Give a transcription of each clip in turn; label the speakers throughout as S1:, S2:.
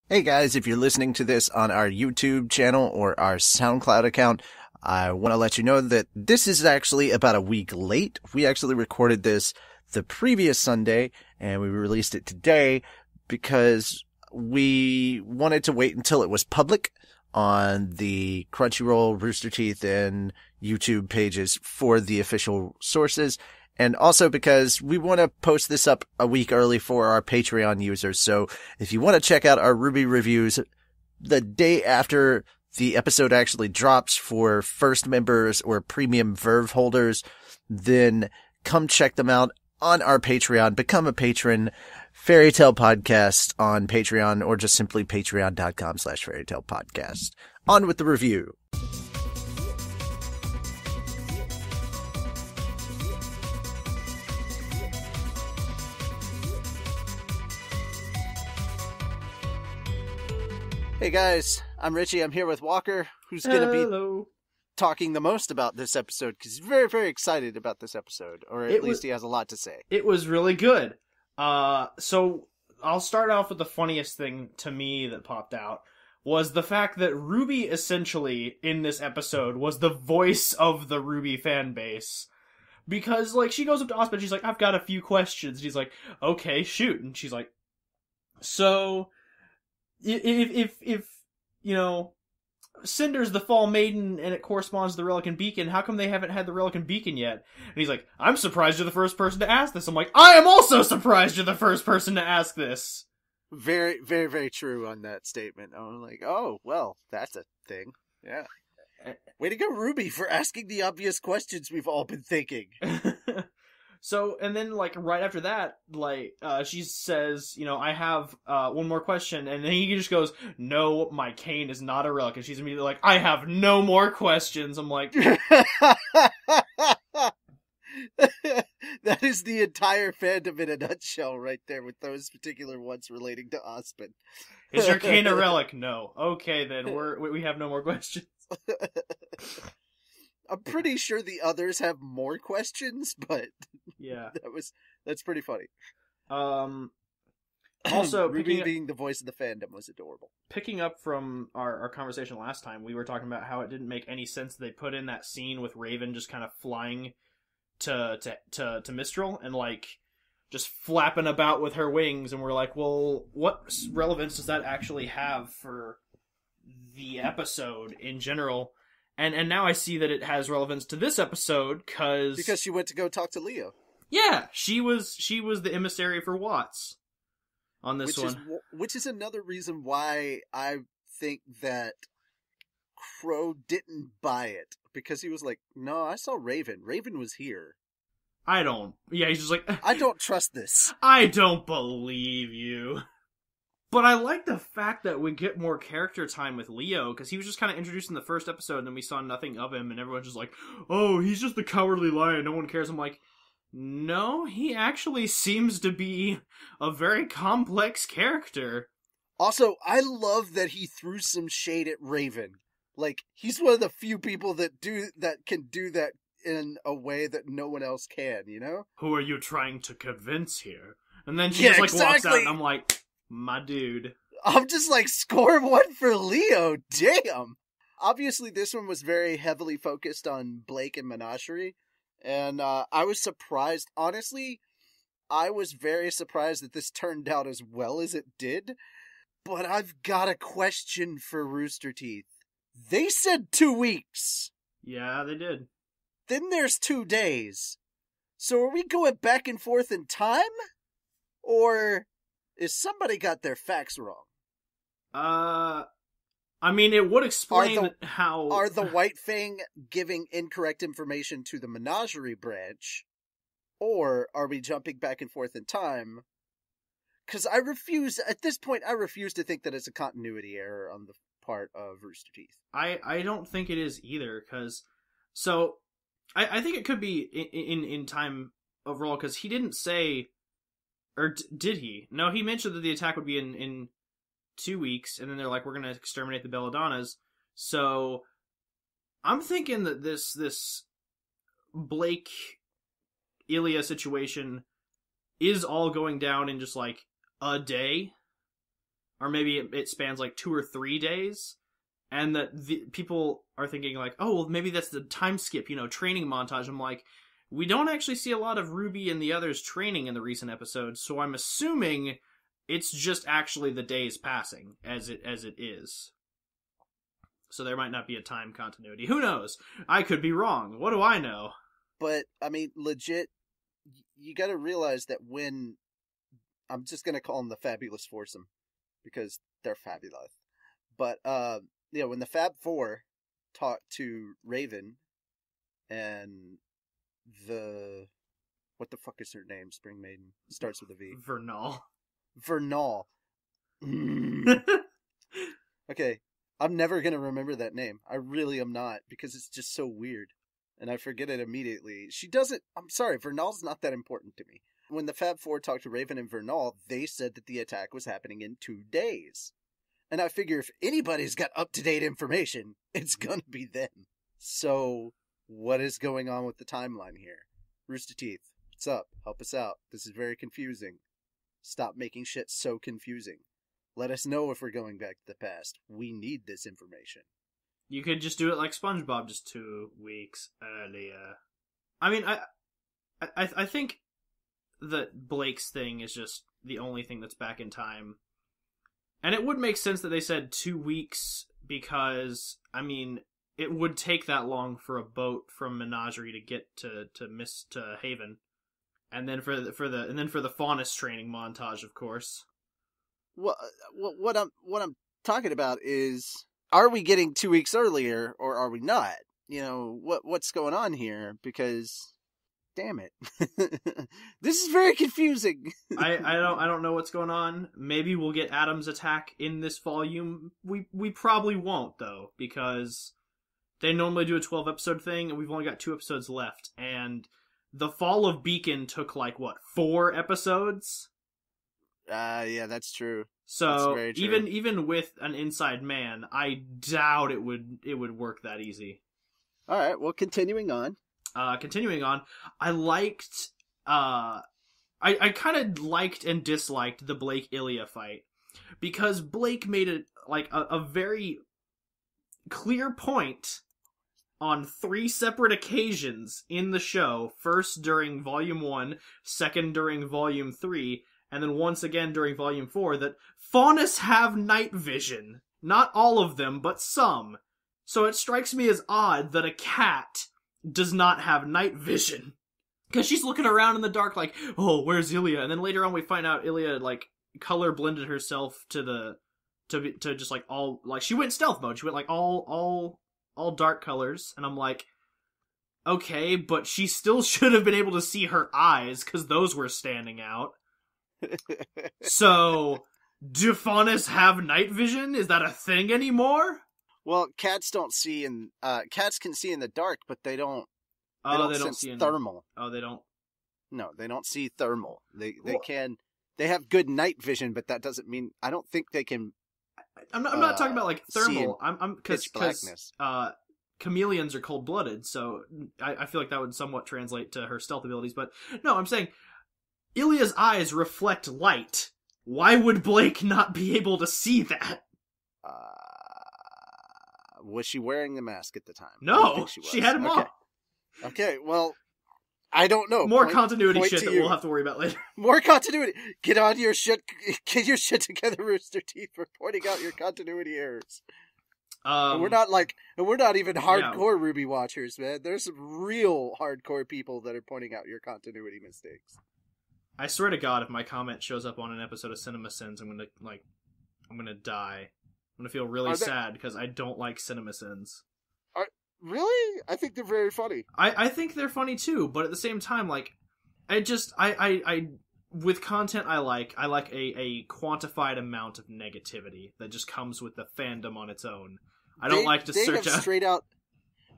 S1: Hey guys, if you're listening to this on our YouTube channel or our SoundCloud account, I want to let you know that this is actually about a week late. We actually recorded this the previous Sunday and we released it today because we wanted to wait until it was public on the Crunchyroll, Rooster Teeth, and YouTube pages for the official sources. And also because we want to post this up a week early for our Patreon users. So if you want to check out our RWBY reviews the day after the episode actually drops for first members or premium Verve holders, then come check them out on our Patreon. Become a patron. Fairy Tale Podcast on Patreon, or just simply patreon.com/fairytalepodcast. On with the review. Hey guys, I'm Richie. I'm here with Walker, who's going to be talking the most about this episode because he's very, very excited about this episode, or at least he has a lot to say.
S2: It was really good. So I'll start off with the funniest thing to me that popped out was the fact that RWBY essentially in this episode was the voice of the RWBY fan base. Because, like, she goes up to Asuka and she's like, I've got a few questions. And he's like, okay, shoot. And she's like, so, if you know, Cinder's the Fall Maiden and it corresponds to the Relican Beacon, how come they haven't had the Relican Beacon yet? And he's like, I'm surprised you're the first person to ask this. I'm like, I am also surprised you're the first person to ask this.
S1: Very, very, very true on that statement. I'm like, oh, well, that's a thing. Yeah. Way to go, RWBY, for asking the obvious questions we've all been thinking.
S2: So, and then, like, right after that, like, she says, you know, I have, one more question, and then he just goes, no, my cane is not a relic, and she's immediately like, I have no more questions. I'm like...
S1: That is the entire fandom in a nutshell right there, with those particular ones relating to Osmond.
S2: Is your cane a relic? No. Okay, then, we have no more questions.
S1: I'm pretty sure the others have more questions, but
S2: yeah,
S1: that's pretty funny.
S2: Also,
S1: RWBY being the voice of the fandom was adorable.
S2: Picking up from our conversation last time, we were talking about how it didn't make any sense that they put in that scene with Raven just kind of flying to Mistral and like just flapping about with her wings, and we're like, well, what relevance does that actually have for the episode in general? And now I see that it has relevance to this episode because
S1: she went to go talk to Leo.
S2: Yeah, she was the emissary for Watts on this one.
S1: Which is another reason why I think that Crow didn't buy it, because he was like, no, I saw Raven. Raven was here.
S2: He's just like,
S1: I don't trust this.
S2: I don't believe you. But I like the fact that we get more character time with Leo, because he was just kind of introduced in the first episode, and then we saw nothing of him, and everyone's just like, oh, he's just the cowardly lion, no one cares. I'm like, no, he actually seems to be a very complex character.
S1: Also, I love that he threw some shade at Raven. Like, he's one of the few people that can do that in a way that no one else can, you know?
S2: Who are you trying to convince here? And then she just like walks out, and I'm like, my dude.
S1: I'm just like, score one for Leo. Damn. Obviously, this one was very heavily focused on Blake and Menagerie. And I was surprised. Honestly, I was very surprised that this turned out as well as it did. But I've got a question for Rooster Teeth. They said 2 weeks.
S2: Yeah, they did.
S1: Then there's 2 days. So are we going back and forth in time? Or... is somebody got their facts wrong?
S2: I mean, it would explain how...
S1: Are the White Fang giving incorrect information to the Menagerie branch? Or are we jumping back and forth in time? Because at this point, I refuse to think that it's a continuity error on the part of Rooster Teeth.
S2: I don't think it is either, because... So, I think it could be in time overall, because he didn't say... Or did he? No, he mentioned that the attack would be in 2 weeks, and then they're like, we're going to exterminate the Belladonnas. So, I'm thinking that this Blake Ilya situation is all going down in just like a day. or maybe it spans like 2 or 3 days, and that the people are thinking like, oh, well, maybe that's the time skip, training montage. I'm like, we don't actually see a lot of RWBY and the others training in the recent episodes, so I'm assuming it's just actually the days passing as it is. So there might not be a time continuity. Who knows? I could be wrong. What do I know?
S1: But, I mean, legit, you gotta realize that when... I'm just gonna call them the Fabulous Foursome, because they're fabulous. But, when the Fab Four talked to Raven and the... What the fuck is her name? Spring Maiden. Starts with a V. Vernal. Okay. I'm never going to remember that name. I really am not, because it's just so weird. And I forget it immediately. I'm sorry, Vernal's not that important to me. When the Fab Four talked to Raven and Vernal, they said that the attack was happening in 2 days. And I figure if anybody's got up-to-date information, it's going to be them. So, what is going on with the timeline here? Rooster Teeth, what's up? Help us out. This is very confusing. Stop making shit so confusing. Let us know if we're going back to the past. We need this information.
S2: You could just do it like SpongeBob, just 2 weeks earlier. I mean, I think that Blake's thing is just the only thing that's back in time. And it would make sense that they said 2 weeks because, I mean, it would take that long for a boat from Menagerie to get to Haven. And then for the Faunus training montage, of course.
S1: Well, what I'm talking about is, are we getting 2 weeks earlier or are we not? What's going on here? Because, damn it, this is very confusing.
S2: I don't know what's going on. Maybe we'll get Adam's attack in this volume. We probably won't though, because they normally do a 12 episode thing, and we've only got 2 episodes left. And the Fall of Beacon took 4 episodes.
S1: Yeah, that's true.
S2: So
S1: that's very true.
S2: even with an Inside Man, I doubt it would work that easy.
S1: All right, well, continuing on,
S2: I liked I kind of liked and disliked the Blake Ilya fight, because Blake made it a very clear point on 3 separate occasions in the show. First during Volume 1, second during Volume 3, and then once again during Volume 4, that Faunus have night vision. Not all of them, but some. So it strikes me as odd that a cat does not have night vision. Because she's looking around in the dark like, oh, where's Ilya? And then later on we find out Ilya, color blended herself to just all, she went stealth mode. She went all dark colors. And I'm like, okay, but she still should have been able to see her eyes, because those were standing out. So, do Faunus have night vision? Is that a thing anymore?
S1: Well, cats don't see cats can see in the dark, but they don't. They don't see thermal.
S2: Oh, they don't.
S1: No, they don't see thermal. They can. They have good night vision, but that doesn't mean. I don't think they can.
S2: I'm not talking about thermal. I'm
S1: because
S2: chameleons are cold blooded, so I feel like that would somewhat translate to her stealth abilities. But no, I'm saying Ilya's eyes reflect light. Why would Blake not be able to see that?
S1: Was she wearing the mask at the time?
S2: No, she had him off.
S1: Okay, well, I don't know.
S2: More continuity shit that we'll have to worry about later.
S1: More continuity. Get on your shit. Get your shit together, Rooster Teeth, for pointing out your continuity errors. And we're not even hardcore RWBY watchers, man. There's some real hardcore people that are pointing out your continuity mistakes.
S2: I swear to God, if my comment shows up on an episode of Cinema Sins, I'm gonna die. I'm gonna feel really sad because I don't like Cinema Sins.
S1: Really? I think they're very funny.
S2: I think they're funny too, but at the same time, I with content I like a quantified amount of negativity that just comes with the fandom on its own. I don't like to search out.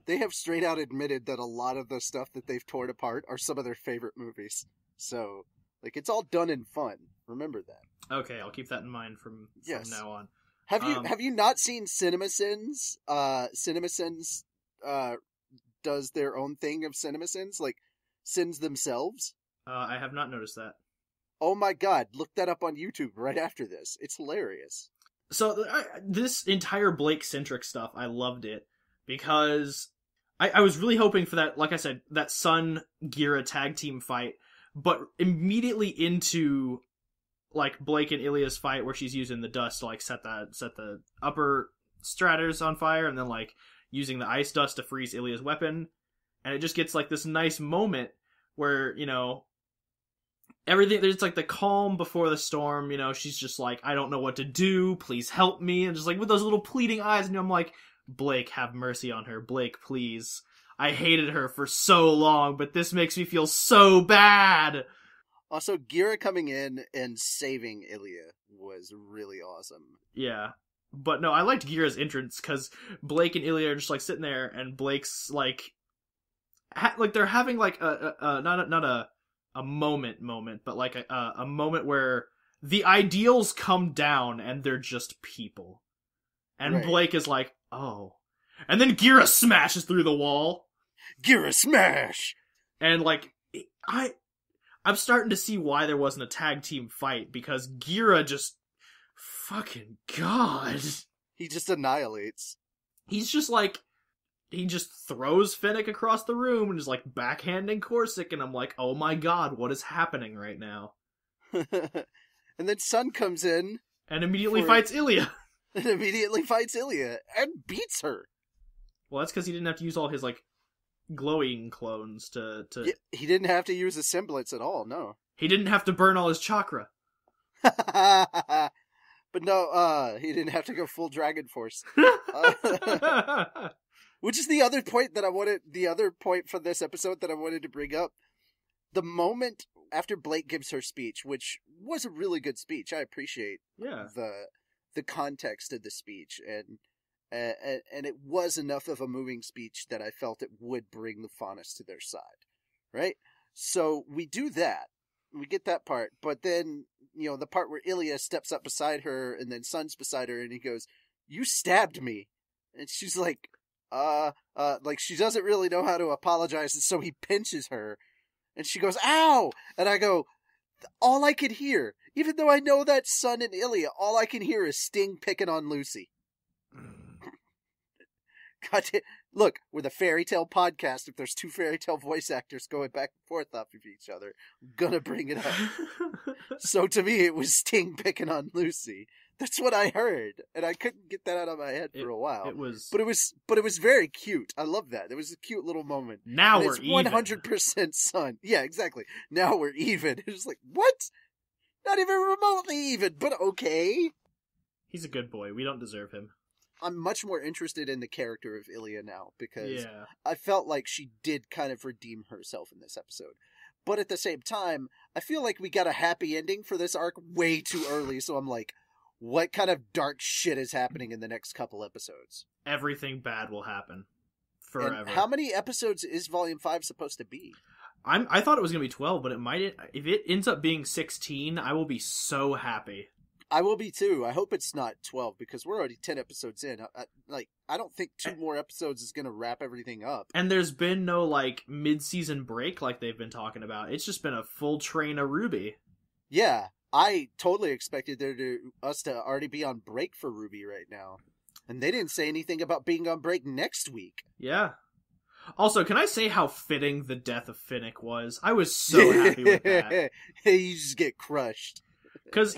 S1: They have straight out admitted that a lot of the stuff that they've torn apart are some of their favorite movies. So, it's all done in fun. Remember that.
S2: Okay, I'll keep that in mind from now on.
S1: Have you not seen Cinema Sins? Cinema Sins does their own thing of Cinema Sins, sins themselves.
S2: I have not noticed that.
S1: Oh my God, look that up on YouTube right after this. It's hilarious.
S2: So this entire Blake-centric stuff, I loved it because I was really hoping for that, like I said, that Sun-Gira tag team fight, but immediately into like Blake and Ilya's fight where she's using the dust to like set the upper straters on fire and then like using the ice dust to freeze Ilya's weapon. And it just gets like this nice moment where, you know, everything, there's like the calm before the storm, you know, she's just like, I don't know what to do, please help me. And just like with those little pleading eyes, and I'm like, Blake, have mercy on her. Blake, please. I hated her for so long, but this makes me feel so bad.
S1: Also, Gira coming in and saving Ilya was really awesome.
S2: Yeah. But no, I liked Gira's entrance because Blake and Ilya are just like sitting there, and Blake's like, like they're having like not a moment, but like a moment where the ideals come down and they're just people. And right. Blake is like, oh. And then Gira smashes through the wall.
S1: Gira smash!
S2: And like, I'm starting to see why there wasn't a tag team fight, because Gira just, fucking God.
S1: He just annihilates.
S2: He's just like, he just throws Fennec across the room and is like backhanding Corsic, and I'm like, oh my God, what is happening right now?
S1: And then Sun comes in.
S2: And immediately fights Ilya.
S1: And immediately fights Ilya and beats her.
S2: Well, that's because he didn't have to use all his, like, glowing clones to...
S1: Yeah, he didn't have to use a semblance at all, no.
S2: He didn't have to burn all his chakra.
S1: But no, he didn't have to go full Dragon Force. Which is the other point for this episode that I wanted to bring up. The moment after Blake gives her speech, which was a really good speech, I appreciate the context of the speech, and it was enough of a moving speech that I felt it would bring the Faunus to their side, right? So we do that, we get that part, but then, you know, the part where Ilya steps up beside her, and then Sun's beside her, and he goes, "You stabbed me," and she's like, like she doesn't really know how to apologize, and so he pinches her, and she goes, "Ow!" And I go, all I could hear, even though I know that's Sun and Ilya, all I can hear is Sting picking on Lucy. God, look, we're the Fairy Tale podcast. If there's two Fairy Tale voice actors going back and forth off of each other, I'm gonna bring it up. So to me, it was Sting picking on Lucy. That's what I heard, and I couldn't get that out of my head for a while. But it was very cute. I love that. It was a cute little moment.
S2: Now we're even.
S1: 100% Sun. Yeah, exactly. Now we're even. It was like, what? Not even remotely even, but okay.
S2: He's a good boy. We don't deserve him.
S1: I'm much more interested in the character of Ilya now, because I felt like she did kind of redeem herself in this episode. But at the same time, I feel like we got a happy ending for this arc way too early, so I'm like, what kind of dark shit is happening in the next couple episodes?
S2: Everything bad will happen. Forever.
S1: And how many episodes is Volume 5 supposed to be?
S2: I thought it was going to be 12, but if it ends up being 16, I will be so happy.
S1: I will be too. I hope it's not 12, because we're already 10 episodes in. I don't think 2 more episodes is going to wrap everything up.
S2: And there's been no, like, mid-season break like they've been talking about. It's just been a full train of RWBY.
S1: Yeah. I totally expected us to already be on break for RWBY right now. And they didn't say anything about being on break next week.
S2: Yeah. Also, can I say how fitting the death of Finnick was? I was so happy with that.
S1: You just get crushed.
S2: Because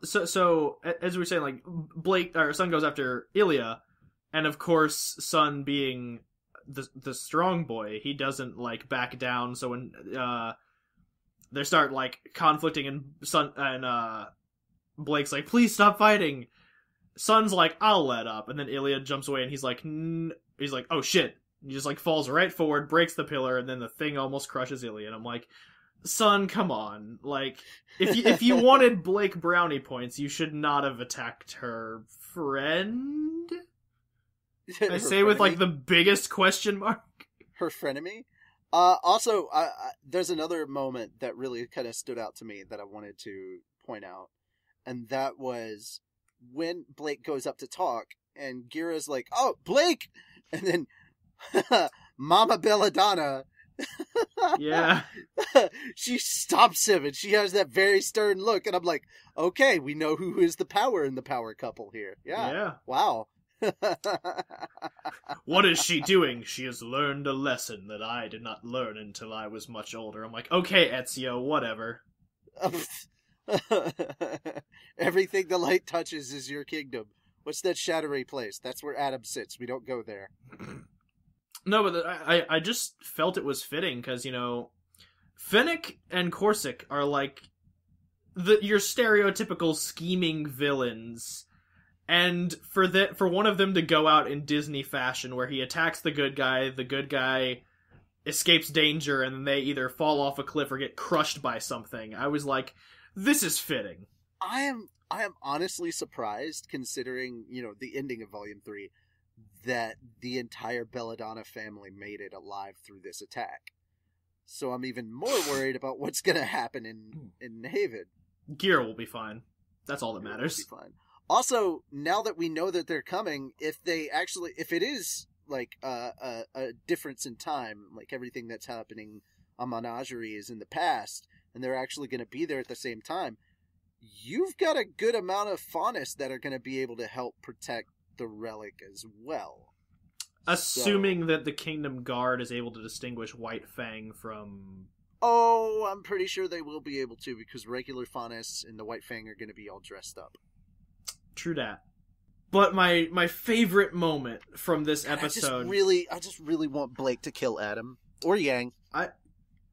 S2: so as we were saying, like, Blake, or Sun goes after Ilya, and of course, Sun being the strong boy, he doesn't, like, back down, so when, they start, like, conflicting, and Blake's like, please stop fighting. Sun's like, I'll let up. And then Ilya jumps away, and he's like, oh shit. He just, like, falls right forward, breaks the pillar, and then the thing almost crushes Ilya. And I'm like, Sun, come on. Like, if you wanted Blake brownie points, you should not have attacked her friend? I say with, like, the biggest question mark.
S1: Her frenemy? Also, there's another moment that really kind of stood out to me that I wanted to point out, and that was when Blake goes up to talk, and Gira's like, "Oh, Blake!" And then Mama Belladonna
S2: Yeah.
S1: She stops him, and she has that very stern look, and I'm like, okay, we know who is the power in the power couple here. Yeah. Wow.
S2: What is she doing? She has learned a lesson that I did not learn until I was much older. I'm like, okay, Ezio, whatever.
S1: Everything the light touches is your kingdom. What's that shadowy place? That's where Adam sits. We don't go there.
S2: No, but I just felt it was fitting, because, you know, Finnick and Corsic are like your stereotypical scheming villains. And for one of them to go out in Disney fashion, where he attacks the good guy escapes danger, and then they either fall off a cliff or get crushed by something, I was like, this is fitting.
S1: I am honestly surprised, considering, you know, the ending of Volume 3, that the entire Belladonna family made it alive through this attack. So I'm even more worried about what's going to happen in Haven.
S2: Gira will be fine. That's all that matters.
S1: Will be fine. Also, now that we know that they're coming, if it is like a difference in time, like everything that's happening on Menagerie is in the past, and they're actually going to be there at the same time, you've got a good amount of Faunus that are going to be able to help protect the relic as well.
S2: Assuming that the Kingdom Guard is able to distinguish White Fang from...
S1: Oh, I'm pretty sure they will be able to, because regular Faunus and the White Fang are going to be all dressed up.
S2: True that. But my favorite moment from this episode...
S1: I just really want Blake to kill Adam. Or Yang.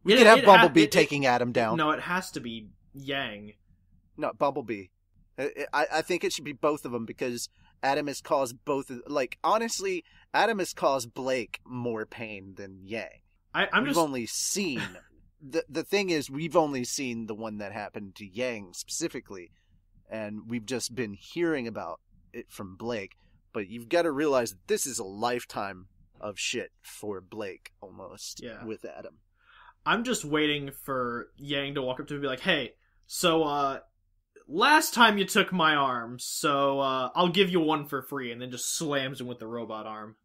S1: We could have Bumblebee taking Adam down.
S2: No, it has to be Yang.
S1: No, Bumblebee. I think it should be both of them, because Adam has caused both... Like, honestly, Adam has caused Blake more pain than Yang. We've only seen... The thing is, we've only seen the one that happened to Yang specifically, and we've just been hearing about it from Blake. But you've got to realize that this is a lifetime of shit for Blake, almost, with Adam.
S2: I'm just waiting for Yang to walk up to him and be like, hey, so, last time you took my arm, so, I'll give you one for free, and then just slams him with the robot arm.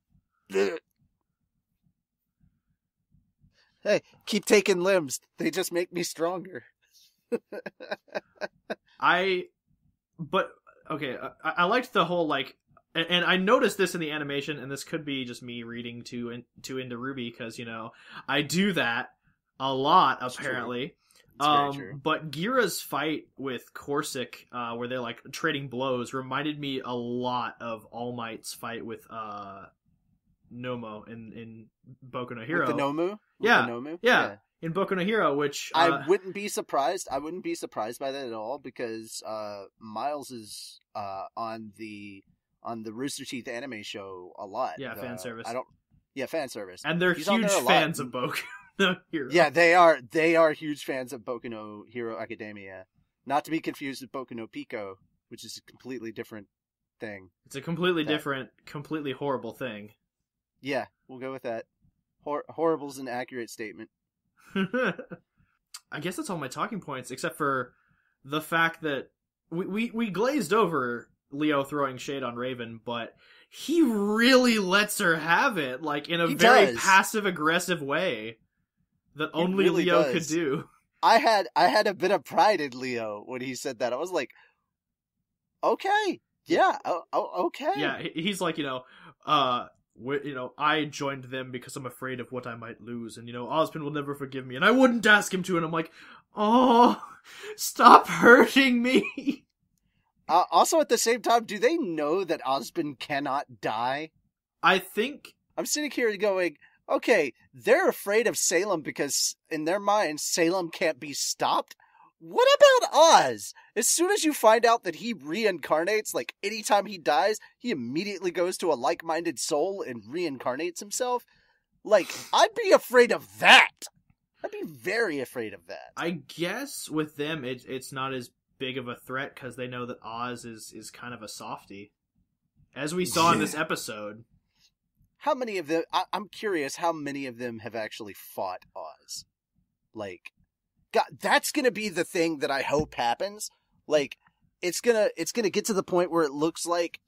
S1: Hey, keep taking limbs. They just make me stronger.
S2: I liked the whole, like, and I noticed this in the animation, and this could be just me reading too into RWBY, because, you know, I do that a lot, apparently.
S1: Very true.
S2: But Gira's fight with Corsic, where they're, like, trading blows, reminded me a lot of All Might's fight with, Nomo in Boku no Hero.
S1: With the Nomu?
S2: Yeah. In Boku no Hero, which...
S1: I wouldn't be surprised. I wouldn't be surprised by that at all, because Miles is on the Rooster Teeth anime show a lot.
S2: Yeah, fan service.
S1: Fan service.
S2: And they're huge fans of Boku no Hero.
S1: Yeah, they are huge fans of Boku no Hero Academia. Not to be confused with Boku no Pico, which is a completely different thing.
S2: It's a completely different, completely horrible thing.
S1: Yeah, we'll go with that. Horrible's an accurate statement.
S2: I guess that's all my talking points, except for the fact that we glazed over Leo throwing shade on Raven, but he really lets her have it, like, in a very passive-aggressive way that only really Leo could do.
S1: I had a bit of pride in Leo when he said that. I was like, okay, yeah, okay.
S2: Yeah, he's like, I joined them because I'm afraid of what I might lose, and, Ozpin will never forgive me, and I wouldn't ask him to, and I'm like, oh, stop hurting me!
S1: Also, at the same time, do they know that Ozpin cannot die?
S2: I think...
S1: I'm sitting here going, okay, they're afraid of Salem because, in their minds, Salem can't be stopped? What about Oz? As soon as you find out that he reincarnates, like, anytime he dies, he immediately goes to a like-minded soul and reincarnates himself? Like, I'd be afraid of that! I'd be very afraid of that.
S2: I guess with them, it's not as big of a threat, because they know that Oz is kind of a softie. As we saw in this episode.
S1: How many of them... I'm curious how many of them have actually fought Oz. Like... God, that's gonna be the thing that I hope happens. Like, it's gonna get to the point where it looks like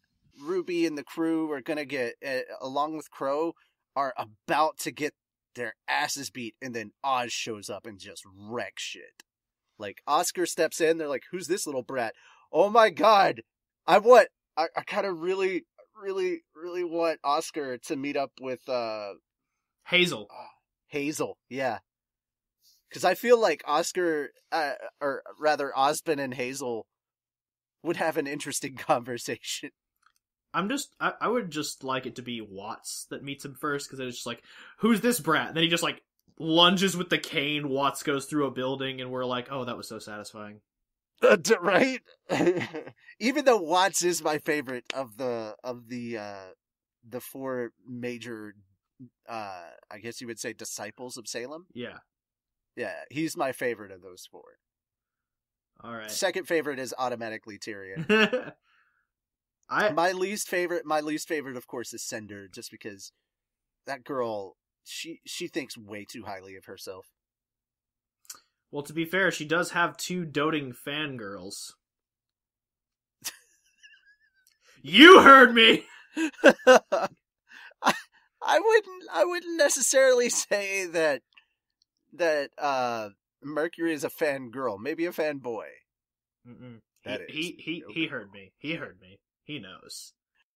S1: RWBY and the crew are gonna get, along with Crow, are about to get their asses beat, and then Oz shows up and just wrecks shit. Like, Oscar steps in, they're like, who's this little brat? Oh my god! I kind of really want Oscar to meet up with,
S2: Hazel.
S1: Hazel, yeah. Because I feel like Oscar, or rather Osmond and Hazel would have an interesting conversation.
S2: I would just like it to be Watts that meets him first, because it's just like, who's this brat? And then he just like lunges with the cane, Watts goes through a building, and we're like, oh, that was so satisfying.
S1: Right? Even though Watts is my favorite of the four major, I guess you would say, disciples of Salem.
S2: Yeah.
S1: Yeah, he's my favorite of those four.
S2: All right.
S1: Second favorite is automatically Tyrion. My least favorite, of course, is Cinder, just because that girl, she thinks way too highly of herself.
S2: Well, to be fair, she does have 2 doting fangirls. You heard me!
S1: I wouldn't necessarily say that Mercury is a fangirl. Maybe a fanboy.
S2: He heard me. He heard me. He knows.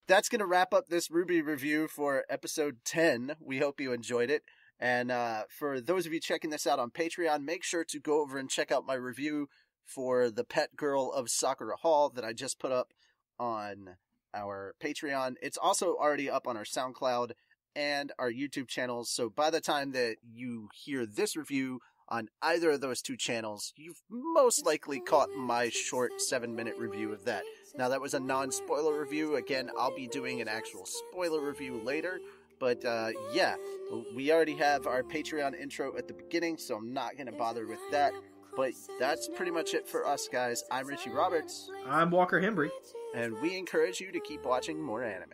S1: That's going to wrap up this RWBY review for episode 10. We hope you enjoyed it. And for those of you checking this out on Patreon, make sure to go over and check out my review for the pet girl of Sakura Hall that I just put up on our Patreon. It's also already up on our SoundCloud and our YouTube channels. So by the time that you hear this review on either of those 2 channels, you've most likely caught my short 7-minute review of that. Now, that was a non-spoiler review. Again, I'll be doing an actual spoiler review later. But, yeah, we already have our Patreon intro at the beginning, so I'm not going to bother with that. But that's pretty much it for us, guys. I'm Richie Roberts.
S2: I'm Walker Hembry.
S1: And we encourage you to keep watching more anime.